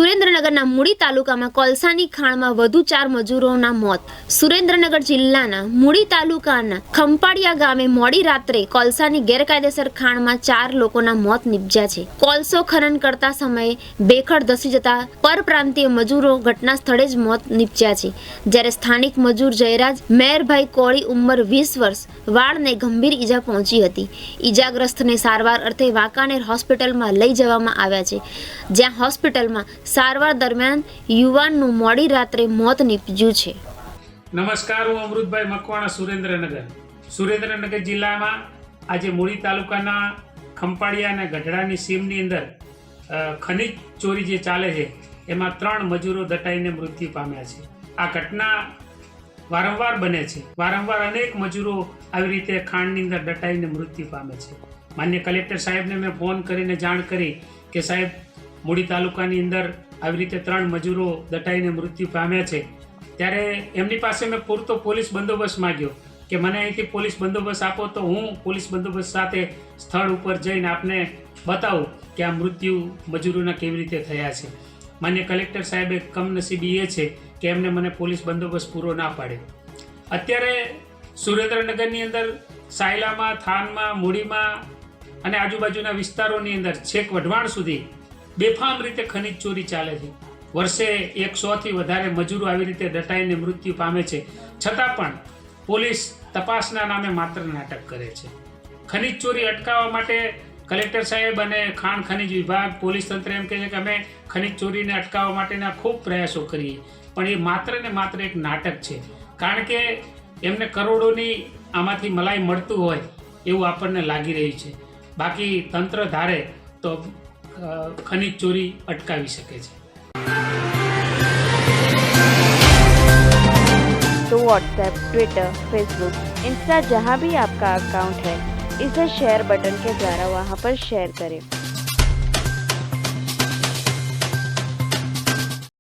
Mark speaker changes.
Speaker 1: સુરેન્દ્રનગરના મૂળી તાલુકામાં કોલસાની ખાણમાં વધુ 4 મજૂરોના મોત. સુરેન્દ્રનગર જિલ્લાના મૂળી તાલુકાના ખંપાળિયા ગામે મોડી રાત્રે કોલસાની ગેરકાયદેસર ખાણમાં 4 લોકોના મોત નીપજ્યા છે. કોલસો ખનન કરતા સમયે બેખડ ધસી જતા પરપ્રાંતીય મજૂરો ઘટના સ્થળે જ મોત નીપજ્યા છે. જ્યારે સ્થાનિક મજૂર જયરાજ મેરભાઈ કોળી ઉંમર 20 વર્ષ વાળને ગંભીર ઈજા પહોંચી હતી. ઈજાગ્રસ્તને સારવાર અર્થે વાંકાનેર હોસ્પિટલમાં લઈ જવામાં આવ્યા છે, જ્યાં હોસ્પિટલમાં સારવાર દરમિયાન યુવાનનું મોડી રાત્રે મોત નીપજ્યું છે.
Speaker 2: નમસ્કાર, હું અમૃતભાઈ મકવાણા, સુરેન્દ્રનગર જિલ્લામાં આજે મૂળી તાલુકાના ખંપાળિયા અને ગઢડાની સીમની અંદર ખનીજ ચોરી જે ચાલે છે એમાં 3 મજૂરો દટાઈને મૃત્યુ પામ્યા છે. આ ઘટના વારંવાર બને છે. વારંવાર અનેક મજૂરો આવી રીતે ખાણની અંદર દટાઈને મૃત્યુ પામે છે. માન્ય કલેક્ટર સાહેબને મેં ફોન કરીને જાણ કરી કે સાહેબ, મૂળી તાલુકાની અંદર આવી રીતે 3 મજૂરો દટાઈને મૃત્યુ પામ્યા છે. ત્યારે એમની પાસે મેં પૂરતો પોલીસ બંદોબસ્ત માંગ્યો કે મને અહીંથી પોલીસ બંદોબસ્ત આપો તો હું પોલીસ બંદોબસ્ત સાથે સ્થળ ઉપર જઈને આપને બતાવું કે આ મૃત્યુ મજૂરોના કેવી રીતે થયા છે. માન્ય કલેક્ટર સાહેબે કમનસીબી એ છે કે એમને મને પોલીસ બંદોબસ્ત પૂરો ના પાડે. અત્યારે સુરેન્દ્રનગરની અંદર સાયલામાં, થાનમાં, મૂળીમાં અને આજુબાજુના વિસ્તારોની અંદર છેક વઢવાણ સુધી બેફામ રીતે ખનીજ ચોરી ચાલે છે. વર્ષે 100થી વધારે મજૂરો આવી રીતે દટાઈને મૃત્યુ પામે છે. છતાં પણ પોલીસ તપાસના નામે માત્ર નાટક કરે છે. ખનીજ ચોરી અટકાવવા માટે કલેક્ટર સાહેબ અને ખાણ ખનીજ વિભાગ, પોલીસ તંત્ર એમ કહે છે કે અમે ખનીજ ચોરીને અટકાવવા માટેના ખૂબ પ્રયાસો કરીએ, પણ એ માત્ર ને માત્ર એક નાટક છે. કારણ કે એમને કરોડોની આમાંથી મલાઈ મળતું હોય એવું આપણને લાગી રહ્યું છે. બાકી તંત્ર ધારે તો ખનીજ ચોરી અટકાવી શકે છે.
Speaker 3: तो व्हाट्सएप, ट्विटर, फेसबुक, इंस्टा जहाँ भी आपका अकाउंट है, इसे शेयर बटन के द्वारा वहाँ पर शेयर करें